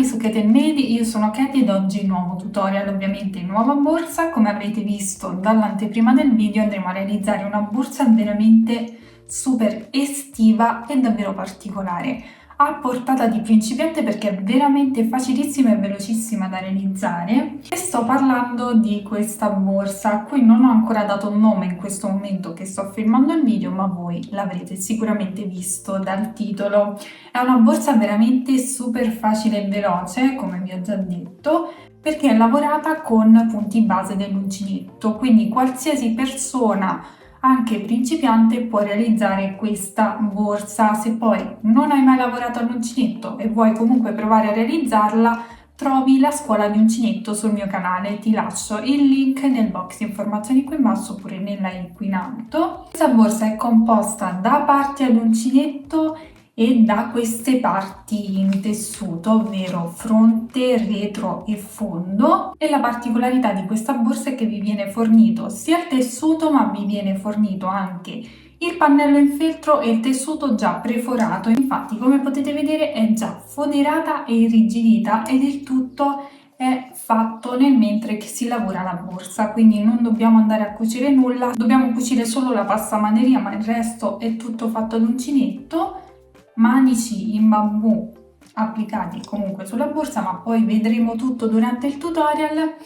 su Kate Made, io sono Katie ed oggi nuovo tutorial, ovviamente in nuova borsa. Come avrete visto dall'anteprima del video andremo a realizzare una borsa veramente super estiva e davvero particolare, a portata di principiante perché è veramente facilissima e velocissima da realizzare. E sto parlando di questa borsa a cui non ho ancora dato un nome in questo momento che sto filmando il video, ma voi l'avrete sicuramente visto dal titolo. È una borsa veramente super facile e veloce, come vi ho già detto, perché è lavorata con punti base dell'uncinetto, quindi qualsiasi persona, anche principiante, può realizzare questa borsa. Se poi non hai mai lavorato all'uncinetto e vuoi comunque provare a realizzarla, trovi la scuola di uncinetto sul mio canale, ti lascio il link nel box informazioni qui in basso oppure nella in alto. Questa borsa è composta da parti ad uncinetto e da queste parti in tessuto, ovvero fronte, retro e fondo. E la particolarità di questa borsa è che vi viene fornito sia il tessuto, ma vi viene fornito anche il pannello in feltro e il tessuto già preforato. Infatti, come potete vedere, è già foderata e irrigidita ed il tutto è fatto nel mentre che si lavora la borsa, quindi non dobbiamo andare a cucire nulla, dobbiamo cucire solo la passamaneria, ma il resto è tutto fatto ad uncinetto. Manici in bambù applicati comunque sulla borsa, ma poi vedremo tutto durante il tutorial.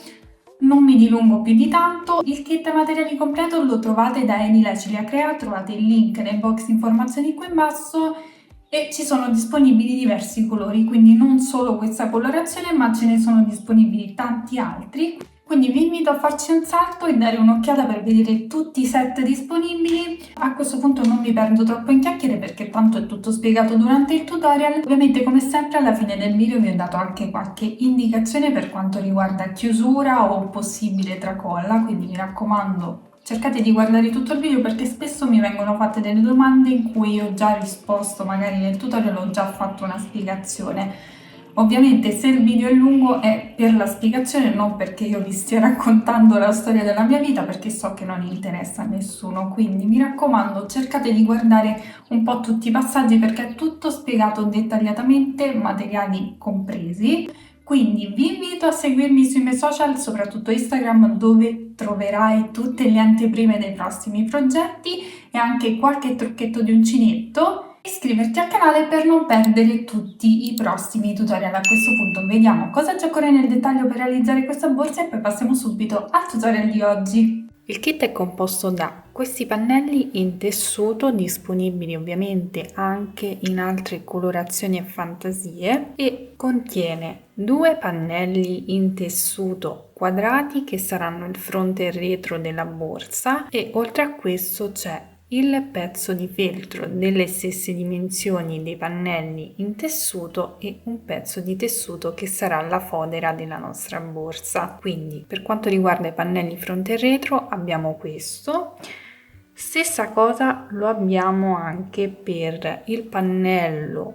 Non mi dilungo più di tanto. Il kit materiali completo lo trovate da Enila Ciliacrea, trovate il link nel box informazioni qui in basso e ci sono disponibili diversi colori, quindi non solo questa colorazione, ma ce ne sono disponibili tanti altri. Quindi vi invito a farci un salto e dare un'occhiata per vedere tutti i set disponibili. A questo punto non mi perdo troppo in chiacchiere perché tanto è tutto spiegato durante il tutorial. Ovviamente, come sempre, alla fine del video vi ho dato anche qualche indicazione per quanto riguarda chiusura o possibile tracolla, quindi mi raccomando, cercate di guardare tutto il video perché spesso mi vengono fatte delle domande in cui ho già risposto, magari nel tutorial ho già fatto una spiegazione. Ovviamente se il video è lungo è per la spiegazione, non perché io vi stia raccontando la storia della mia vita, perché so che non interessa a nessuno, quindi mi raccomando cercate di guardare un po' tutti i passaggi perché è tutto spiegato dettagliatamente, materiali compresi. Quindi vi invito a seguirmi sui miei social, soprattutto Instagram, dove troverai tutte le anteprime dei prossimi progetti e anche qualche trucchetto di uncinetto. Iscriverti al canale per non perdere tutti i prossimi tutorial. A questo punto vediamo cosa c'è occorre nel dettaglio per realizzare questa borsa e poi passiamo subito al tutorial di oggi. Il kit è composto da questi pannelli in tessuto, disponibili ovviamente anche in altre colorazioni e fantasie, e contiene due pannelli in tessuto quadrati che saranno il fronte e il retro della borsa, e oltre a questo c'è il pezzo di feltro delle stesse dimensioni dei pannelli in tessuto e un pezzo di tessuto che sarà la fodera della nostra borsa. Quindi per quanto riguarda i pannelli fronte e retro abbiamo questo. Stessa cosa lo abbiamo anche per il pannello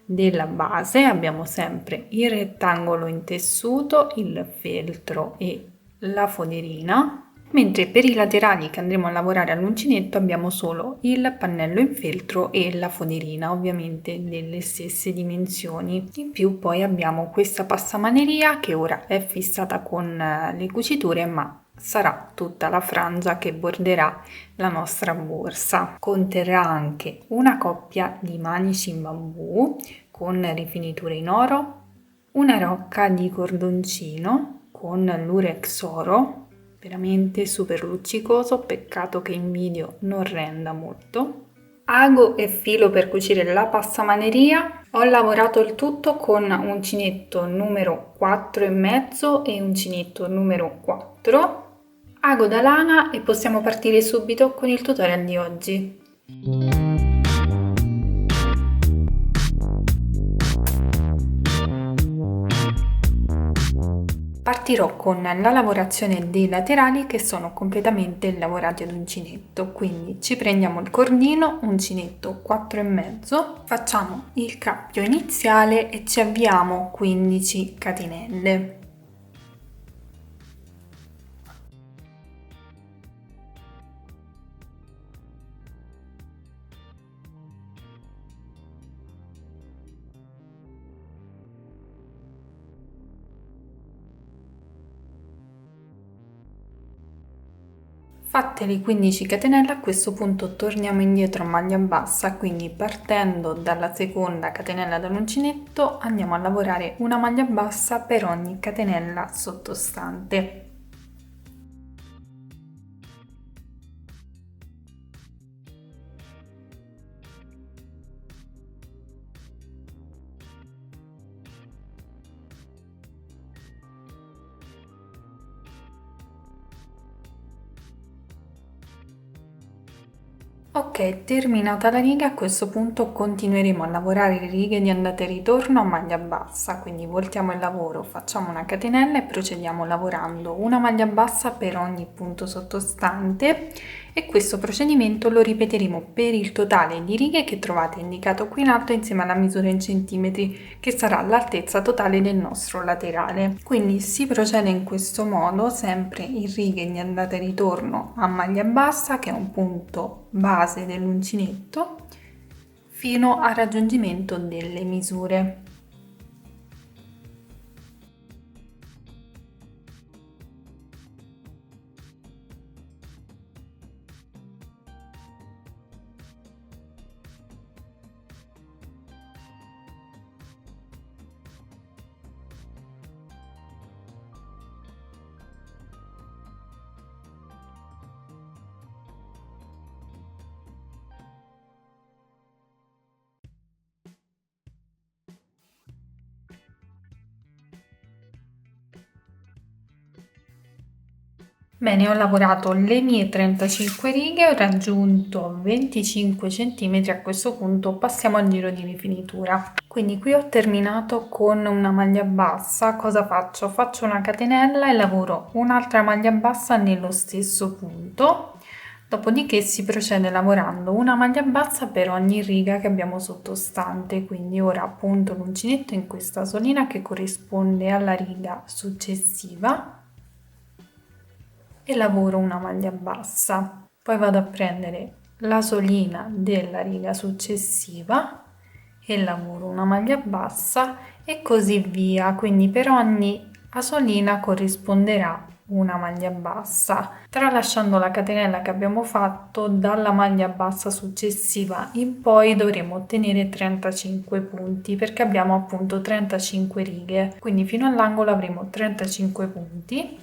della base, abbiamo sempre il rettangolo in tessuto, il feltro e la foderina. Mentre per i laterali che andremo a lavorare all'uncinetto abbiamo solo il pannello in feltro e la foderina, ovviamente delle stesse dimensioni. In più poi abbiamo questa passamaneria che ora è fissata con le cuciture, ma sarà tutta la frangia che borderà la nostra borsa. Conterrà anche una coppia di manici in bambù con rifiniture in oro, una rocca di cordoncino con lurex oro, veramente super luccicoso, peccato che in video non renda molto. Ago e filo per cucire la passamaneria. Ho lavorato il tutto con uncinetto numero 4,5 e uncinetto numero 4. Ago da lana e possiamo partire subito con il tutorial di oggi. Partirò con la lavorazione dei laterali che sono completamente lavorati ad uncinetto, quindi ci prendiamo il cordino, uncinetto 4,5, facciamo il cappio iniziale e ci avviamo 15 catenelle. Fatte le 15 catenelle, a questo punto torniamo indietro a maglia bassa, quindi partendo dalla seconda catenella dall'uncinetto andiamo a lavorare una maglia bassa per ogni catenella sottostante. Ok, terminata la riga, a questo punto continueremo a lavorare le righe di andata e ritorno a maglia bassa, quindi voltiamo il lavoro, facciamo una catenella e procediamo lavorando una maglia bassa per ogni punto sottostante, e questo procedimento lo ripeteremo per il totale di righe che trovate indicato qui in alto insieme alla misura in centimetri, che sarà l'altezza totale del nostro laterale. Quindi si procede in questo modo, sempre in righe di andata e ritorno a maglia bassa, che è un punto base dell'uncinetto, fino al raggiungimento delle misure. Bene, ho lavorato le mie 35 righe, ho raggiunto 25 cm, a questo punto passiamo al giro di rifinitura. Quindi qui ho terminato con una maglia bassa. Cosa faccio? Faccio una catenella e lavoro un'altra maglia bassa nello stesso punto, dopodiché si procede lavorando una maglia bassa per ogni riga che abbiamo sottostante. Quindi ora appunto l'uncinetto in questa solina che corrisponde alla riga successiva e lavoro una maglia bassa, poi vado a prendere la solina della riga successiva e lavoro una maglia bassa e così via. Quindi per ogni asolina corrisponderà una maglia bassa, tralasciando la catenella che abbiamo fatto. Dalla maglia bassa successiva in poi dovremo ottenere 35 punti, perché abbiamo appunto 35 righe, quindi fino all'angolo avremo 35 punti.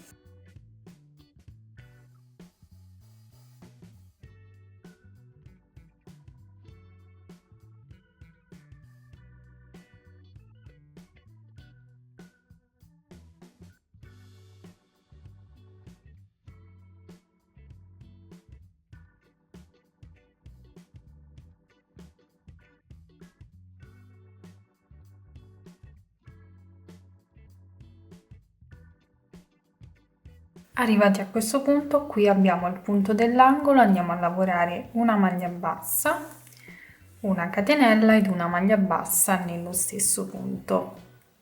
Arrivati a questo punto, qui abbiamo il punto dell'angolo, andiamo a lavorare una maglia bassa, una catenella ed una maglia bassa nello stesso punto.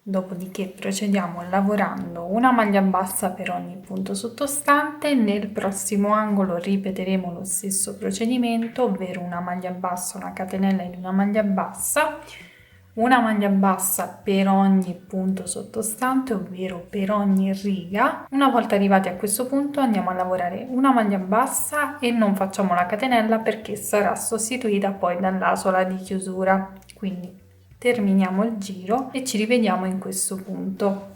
Dopodiché procediamo lavorando una maglia bassa per ogni punto sottostante. Nel prossimo angolo ripeteremo lo stesso procedimento, ovvero una maglia bassa, una catenella ed una maglia bassa, una maglia bassa per ogni punto sottostante, ovvero per ogni riga. Una volta arrivati a questo punto andiamo a lavorare una maglia bassa e non facciamo la catenella perché sarà sostituita poi dall'asola di chiusura. Quindi terminiamo il giro e ci rivediamo in questo punto.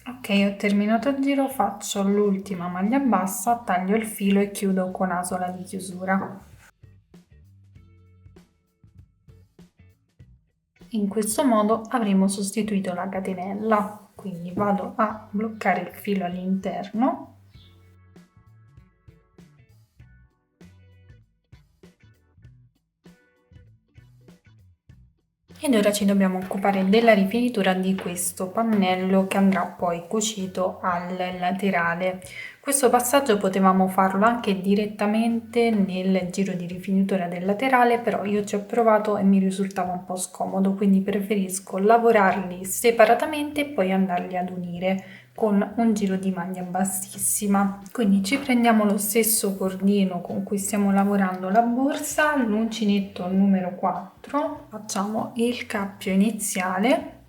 Ok, ho terminato il giro, faccio l'ultima maglia bassa, taglio il filo e chiudo con asola di chiusura. In questo modo avremo sostituito la catenella. quindi vado a bloccare il filo all'interno. Ed ora ci dobbiamo occupare della rifinitura di questo pannello che andrà poi cucito al laterale. Questo passaggio potevamo farlo anche direttamente nel giro di rifinitura del laterale, però io ci ho provato e mi risultava un po' scomodo, quindi preferisco lavorarli separatamente e poi andarli ad unire con un giro di maglia bassissima. Quindi ci prendiamo lo stesso cordino con cui stiamo lavorando la borsa, l'uncinetto numero 4, facciamo il cappio iniziale,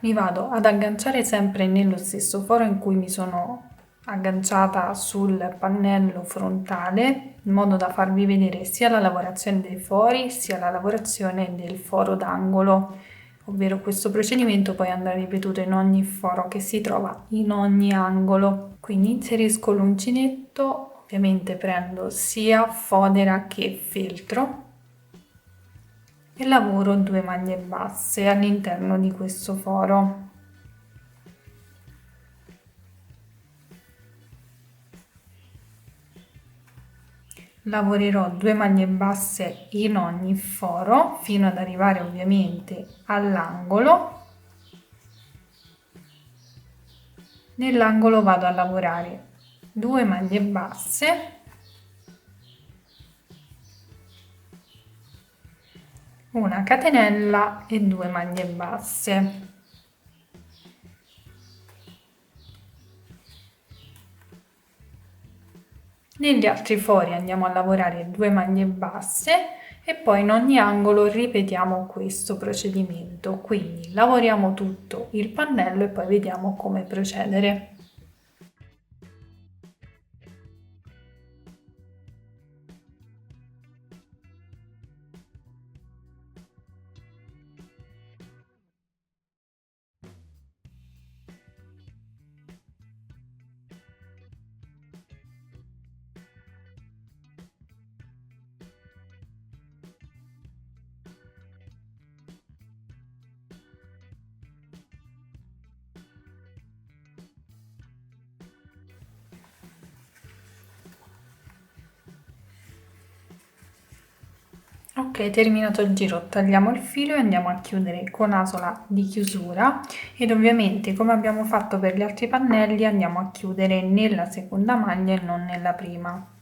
mi vado ad agganciare sempre nello stesso foro in cui mi sono agganciata sul pannello frontale, in modo da farvi vedere sia la lavorazione dei fori sia la lavorazione del foro d'angolo, ovvero questo procedimento poi andrà ripetuto in ogni foro che si trova in ogni angolo. Quindi inserisco l'uncinetto, ovviamente prendo sia fodera che feltro e lavoro 2 maglie basse all'interno di questo foro. Lavorerò 2 maglie basse in ogni foro fino ad arrivare ovviamente all'angolo. Nell'angolo vado a lavorare 2 maglie basse, una catenella e 2 maglie basse. Negli altri fori andiamo a lavorare 2 maglie basse e poi in ogni angolo ripetiamo questo procedimento. Quindi lavoriamo tutto il pannello e poi vediamo come procedere. Ok, terminato il giro, tagliamo il filo e andiamo a chiudere con asola di chiusura ed ovviamente come abbiamo fatto per gli altri pannelli andiamo a chiudere nella seconda maglia e non nella prima.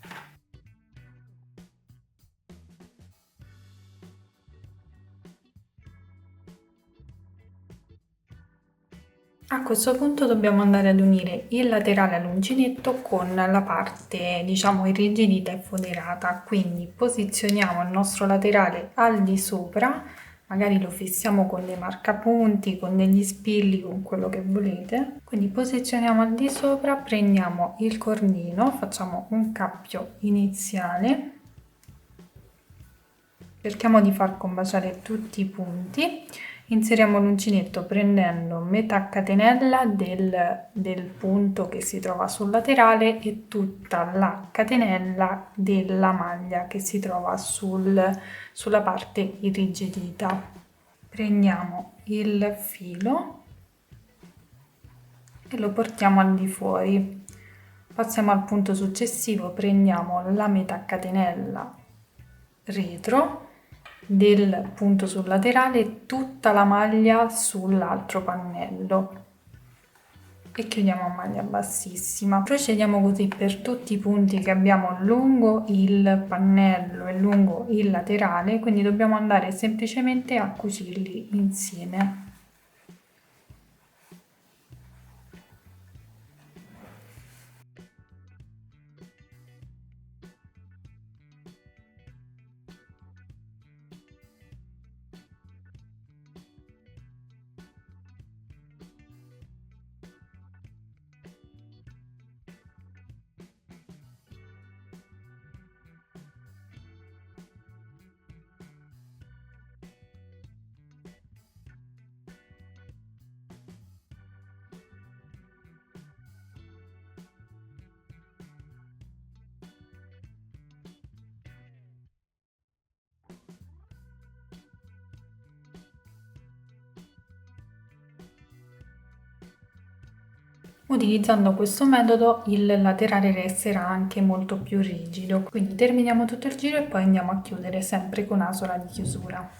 A questo punto dobbiamo andare ad unire il laterale all'uncinetto con la parte diciamo irrigidita e foderata, quindi posizioniamo il nostro laterale al di sopra, magari lo fissiamo con dei marcapunti, con degli spilli, con quello che volete, quindi posizioniamo al di sopra, prendiamo il cordino, facciamo un cappio iniziale, cerchiamo di far combaciare tutti i punti. Inseriamo l'uncinetto prendendo metà catenella del punto che si trova sul laterale e tutta la catenella della maglia che si trova sulla parte irrigidita. Prendiamo il filo e lo portiamo al di fuori. Passiamo al punto successivo, prendiamo la metà catenella retro del punto sul laterale e tutta la maglia sull'altro pannello e chiudiamo a maglia bassissima. Procediamo così per tutti i punti che abbiamo lungo il pannello e lungo il laterale, quindi dobbiamo andare semplicemente a cucirli insieme. Utilizzando questo metodo il laterale resterà anche molto più rigido, quindi terminiamo tutto il giro e poi andiamo a chiudere sempre con asola di chiusura.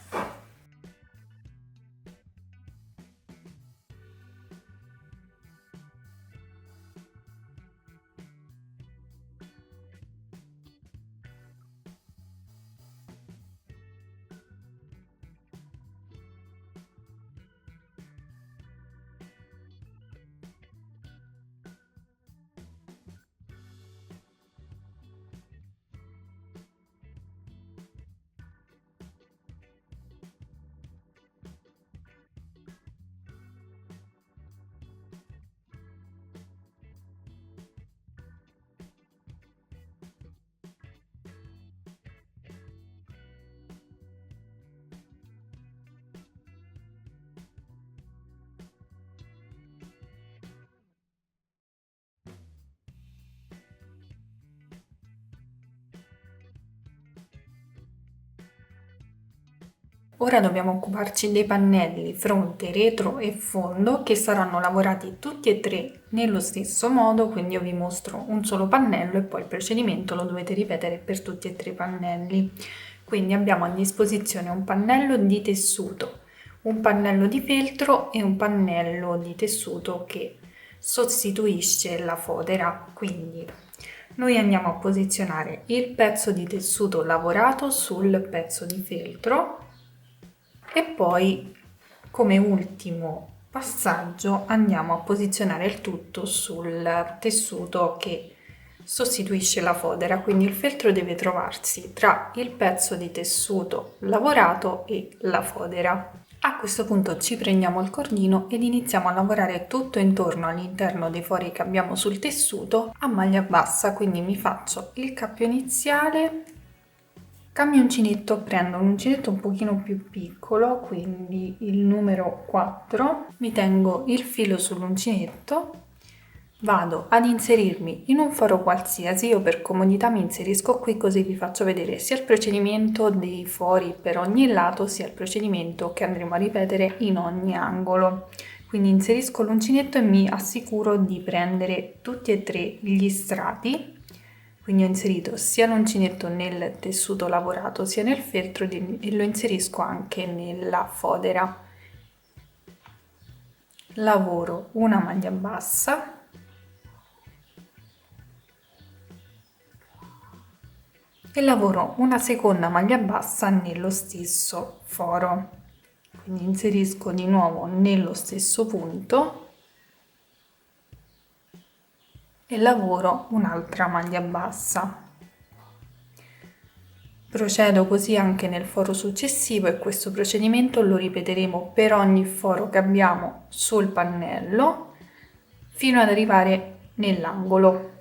Ora dobbiamo occuparci dei pannelli fronte, retro e fondo che saranno lavorati tutti e tre nello stesso modo, quindi io vi mostro un solo pannello e poi il procedimento lo dovete ripetere per tutti e tre i pannelli. Quindi abbiamo a disposizione un pannello di tessuto, un pannello di feltro e un pannello di tessuto che sostituisce la fodera. Quindi noi andiamo a posizionare il pezzo di tessuto lavorato sul pezzo di feltro e poi come ultimo passaggio andiamo a posizionare il tutto sul tessuto che sostituisce la fodera, quindi il feltro deve trovarsi tra il pezzo di tessuto lavorato e la fodera. A questo punto ci prendiamo il cordino ed iniziamo a lavorare tutto intorno all'interno dei fori che abbiamo sul tessuto a maglia bassa, quindi mi faccio il cappio iniziale. Cambio uncinetto, prendo un uncinetto un pochino più piccolo, quindi il numero 4, mi tengo il filo sull'uncinetto, vado ad inserirmi in un foro qualsiasi, io per comodità mi inserisco qui così vi faccio vedere sia il procedimento dei fori per ogni lato sia il procedimento che andremo a ripetere in ogni angolo. Quindi inserisco l'uncinetto e mi assicuro di prendere tutti e tre gli strati. Quindi ho inserito sia l'uncinetto nel tessuto lavorato sia nel feltro e lo inserisco anche nella fodera. Lavoro una maglia bassa e lavoro una seconda maglia bassa nello stesso foro. Quindi inserisco di nuovo nello stesso punto e lavoro un'altra maglia bassa. Procedo così anche nel foro successivo e questo procedimento lo ripeteremo per ogni foro che abbiamo sul pannello fino ad arrivare nell'angolo.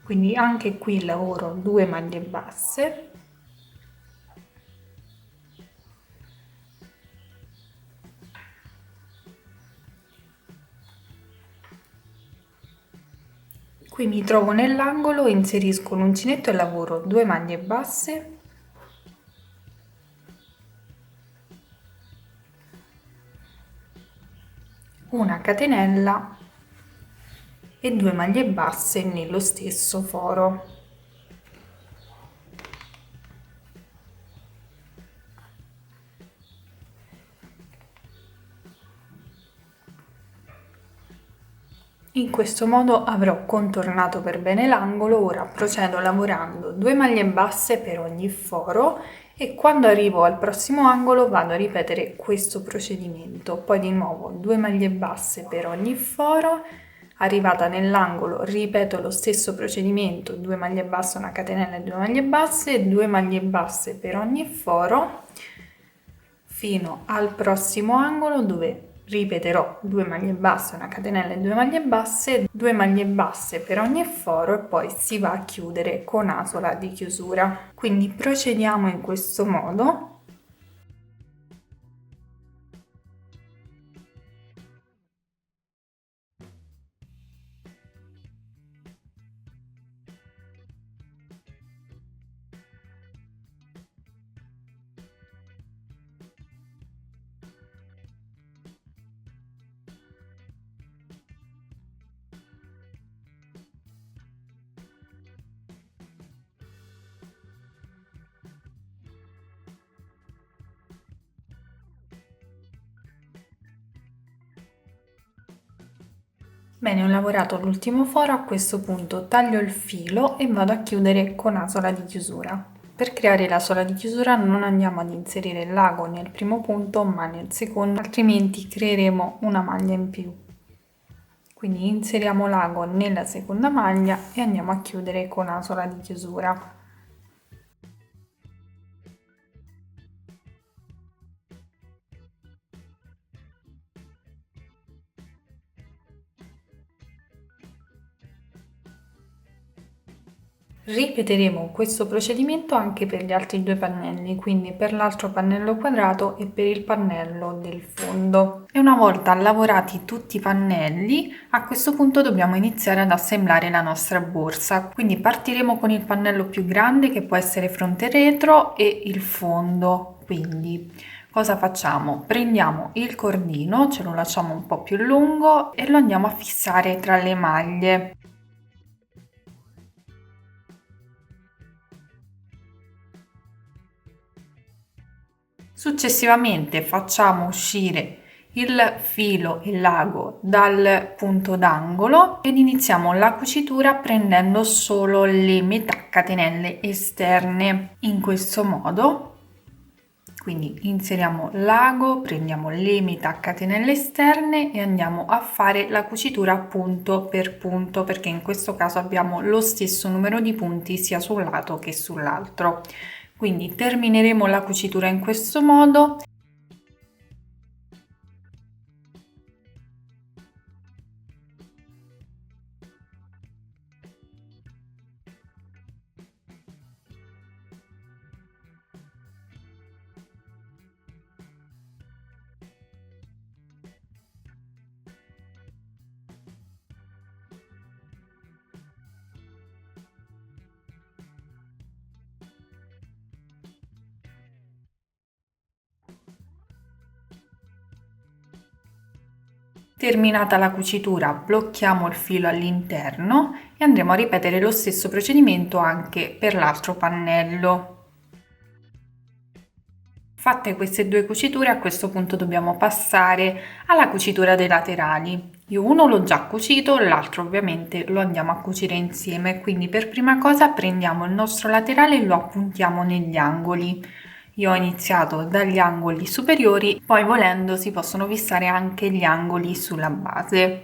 Quindi anche qui lavoro 2 maglie basse. Qui mi trovo nell'angolo, inserisco l'uncinetto e lavoro 2 maglie basse, una catenella e 2 maglie basse nello stesso foro. In questo modo avrò contornato per bene l'angolo. Ora procedo lavorando 2 maglie basse per ogni foro e quando arrivo al prossimo angolo vado a ripetere questo procedimento. Poi di nuovo 2 maglie basse per ogni foro, arrivata nell'angolo ripeto lo stesso procedimento, 2 maglie basse, una catenella e 2 maglie basse, 2 maglie basse per ogni foro fino al prossimo angolo dove ripeterò 2 maglie basse, una catenella e 2 maglie basse, 2 maglie basse per ogni foro e poi si va a chiudere con asola di chiusura. Quindi procediamo in questo modo. Bene, ho lavorato l'ultimo foro, a questo punto taglio il filo e vado a chiudere con asola di chiusura. Per creare la sola di chiusura non andiamo ad inserire il lago nel primo punto ma nel secondo, altrimenti creeremo una maglia in più. Quindi inseriamo l'ago nella seconda maglia e andiamo a chiudere con asola di chiusura. Ripeteremo questo procedimento anche per gli altri due pannelli, quindi per l'altro pannello quadrato e per il pannello del fondo. E una volta lavorati tutti i pannelli, a questo punto dobbiamo iniziare ad assemblare la nostra borsa. Quindi partiremo con il pannello più grande, che può essere fronte e retro, e il fondo. Quindi cosa facciamo? Prendiamo il cordino, ce lo lasciamo un po' più lungo e lo andiamo a fissare tra le maglie. Successivamente facciamo uscire il filo e l'ago dal punto d'angolo ed iniziamo la cucitura prendendo solo le metà catenelle esterne. In questo modo, quindi inseriamo l'ago, prendiamo le metà catenelle esterne e andiamo a fare la cucitura punto per punto, perché in questo caso abbiamo lo stesso numero di punti sia sul lato che sull'altro. Quindi termineremo la cucitura in questo modo. Terminata la cucitura, blocchiamo il filo all'interno e andremo a ripetere lo stesso procedimento anche per l'altro pannello. Fatte queste due cuciture, a questo punto dobbiamo passare alla cucitura dei laterali. Io uno l'ho già cucito, l'altro ovviamente lo andiamo a cucire insieme, quindi per prima cosa prendiamo il nostro laterale e lo appuntiamo negli angoli. Io ho iniziato dagli angoli superiori, poi volendo si possono fissare anche gli angoli sulla base.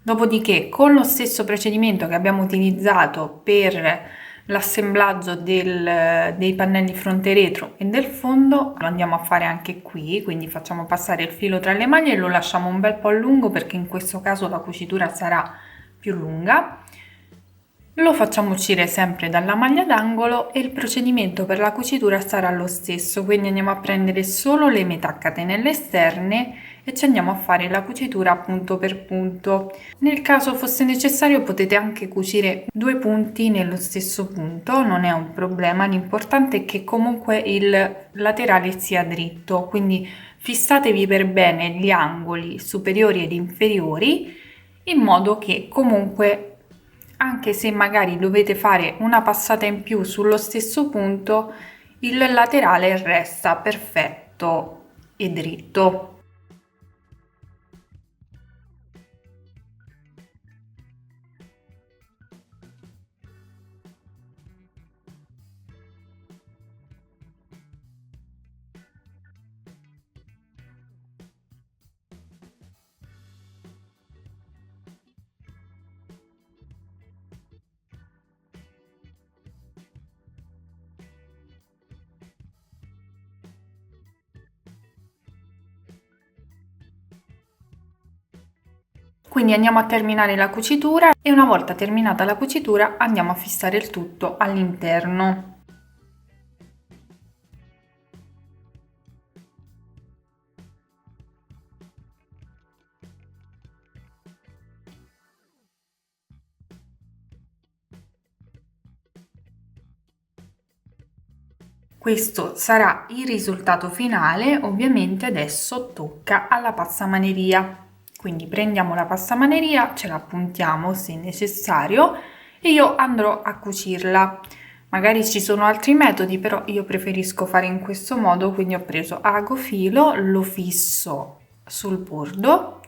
Dopodiché, con lo stesso procedimento che abbiamo utilizzato per l'assemblaggio dei pannelli fronte e retro e del fondo, lo andiamo a fare anche qui, quindi facciamo passare il filo tra le maglie e lo lasciamo un bel po' a lungo, perché in questo caso la cucitura sarà più lunga. Lo facciamo uscire sempre dalla maglia d'angolo e il procedimento per la cucitura sarà lo stesso, quindi andiamo a prendere solo le metà catenelle esterne e ci andiamo a fare la cucitura punto per punto. Nel caso fosse necessario potete anche cucire due punti nello stesso punto, non è un problema, l'importante è che comunque il laterale sia dritto, quindi fissatevi per bene gli angoli superiori ed inferiori in modo che comunque, anche se magari dovete fare una passata in più sullo stesso punto, il laterale resta perfetto e dritto. Quindi andiamo a terminare la cucitura e una volta terminata la cucitura andiamo a fissare il tutto all'interno. Questo sarà il risultato finale, ovviamente adesso tocca alla passamaneria. Quindi prendiamo la passamaneria, ce la appuntiamo se necessario e io andrò a cucirla. Magari ci sono altri metodi, però io preferisco fare in questo modo, quindi ho preso ago filo, lo fisso sul bordo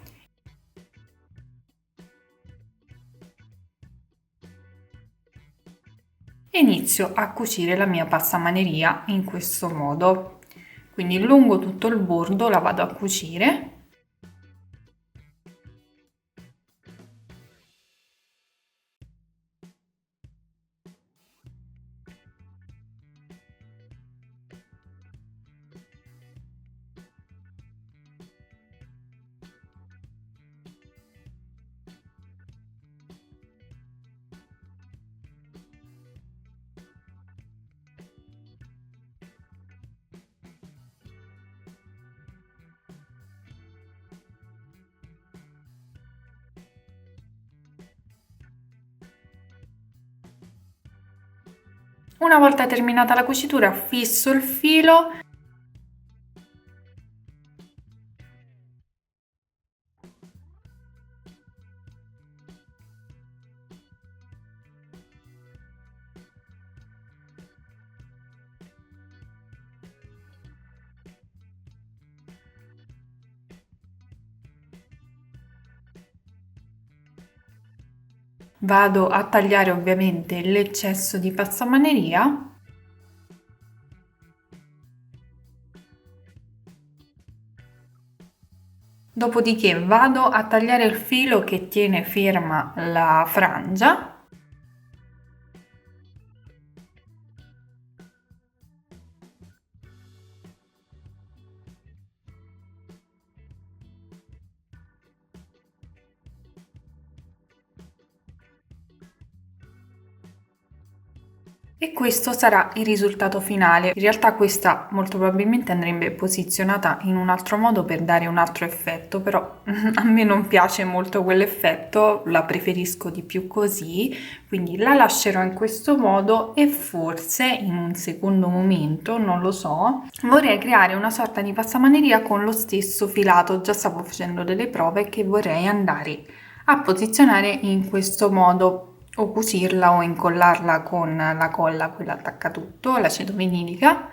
e inizio a cucire la mia passamaneria in questo modo. Quindi lungo tutto il bordo la vado a cucire. Una volta terminata la cucitura fisso il filo . Vado a tagliare ovviamente l'eccesso di passamaneria . Dopodiché vado a tagliare il filo che tiene ferma la frangia . E questo sarà il risultato finale. In realtà questa molto probabilmente andrebbe posizionata in un altro modo per dare un altro effetto, però a me non piace molto quell'effetto, la preferisco di più così, quindi la lascerò in questo modo e forse in un secondo momento, non lo so, vorrei creare una sorta di passamaneria con lo stesso filato. Già stavo facendo delle prove che vorrei andare a posizionare in questo modo, o cucirla o incollarla con la colla, quella attacca tutto, l'acido vinilica.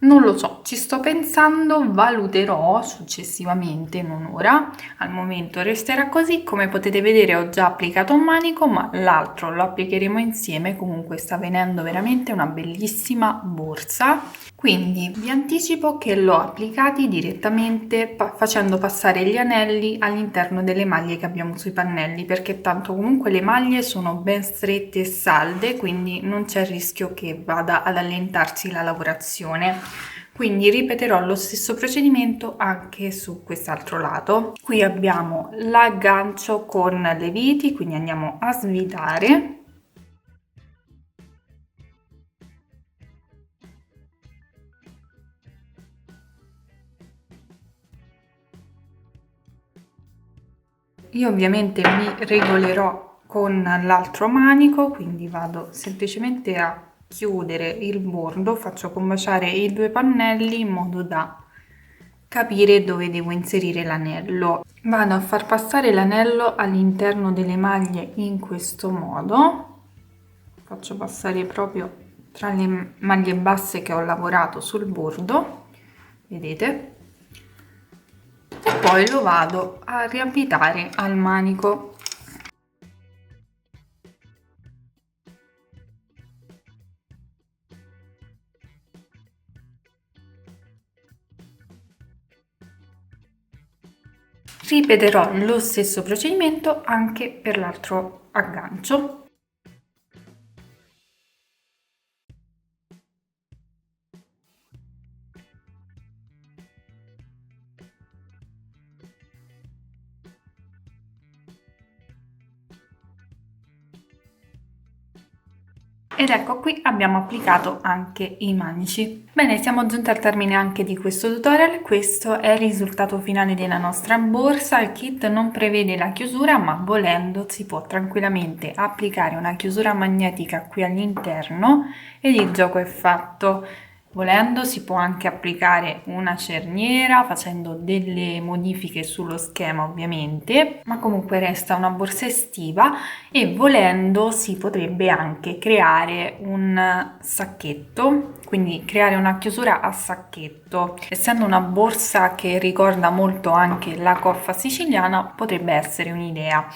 Non lo so, ci sto pensando, valuterò successivamente, non ora. Al momento resterà così. Come potete vedere ho già applicato un manico, ma l'altro lo applicheremo insieme. Comunque sta venendo veramente una bellissima borsa. Quindi vi anticipo che l'ho applicati direttamente facendo passare gli anelli all'interno delle maglie che abbiamo sui pannelli, perché tanto comunque le maglie sono ben strette e salde, quindi non c'è il rischio che vada ad allentarsi la lavorazione. Quindi ripeterò lo stesso procedimento anche su quest'altro lato. Qui abbiamo l'aggancio con le viti, quindi andiamo a svitare. Io ovviamente mi regolerò con l'altro manico, quindi vado semplicemente a chiudere il bordo, faccio combaciare i due pannelli in modo da capire dove devo inserire l'anello. Vado a far passare l'anello all'interno delle maglie in questo modo, faccio passare proprio tra le maglie basse che ho lavorato sul bordo, vedete? E poi lo vado a riavvitare al manico. Ripeterò lo stesso procedimento anche per l'altro aggancio. Ed ecco qui abbiamo applicato anche i manici. Bene, siamo giunti al termine anche di questo tutorial. Questo è il risultato finale della nostra borsa. Il kit non prevede la chiusura, ma volendo si può tranquillamente applicare una chiusura magnetica qui all'interno ed il gioco è fatto. Volendo si può anche applicare una cerniera facendo delle modifiche sullo schema ovviamente, ma comunque resta una borsa estiva, e volendo si potrebbe anche creare un sacchetto, quindi creare una chiusura a sacchetto. Essendo una borsa che ricorda molto anche la coffa siciliana, potrebbe essere un'idea.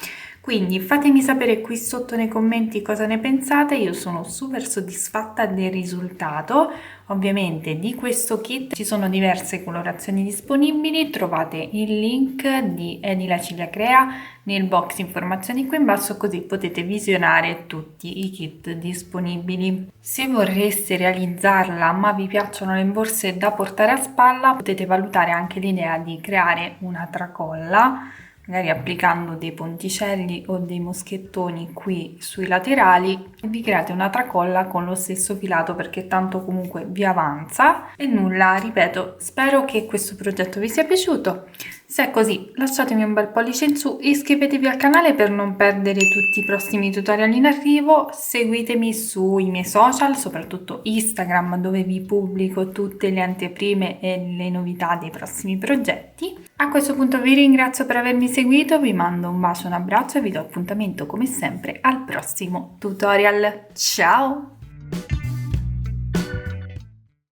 Quindi fatemi sapere qui sotto nei commenti cosa ne pensate, io sono super soddisfatta del risultato. Ovviamente di questo kit ci sono diverse colorazioni disponibili, trovate il link di Edila Ciglia Crea nel box informazioni qui in basso, così potete visionare tutti i kit disponibili. Se vorreste realizzarla ma vi piacciono le borse da portare a spalla, potete valutare anche l'idea di creare una tracolla, magari applicando dei ponticelli o dei moschettoni qui sui laterali, e vi create una tracolla con lo stesso filato, perché tanto comunque vi avanza. E nulla, ripeto, spero che questo progetto vi sia piaciuto. Se è così, lasciatemi un bel pollice in su, iscrivetevi al canale per non perdere tutti i prossimi tutorial in arrivo, seguitemi sui miei social, soprattutto Instagram, dove vi pubblico tutte le anteprime e le novità dei prossimi progetti. A questo punto vi ringrazio per avermi seguito, vi mando un bacio, un abbraccio e vi do appuntamento come sempre al prossimo tutorial. Ciao!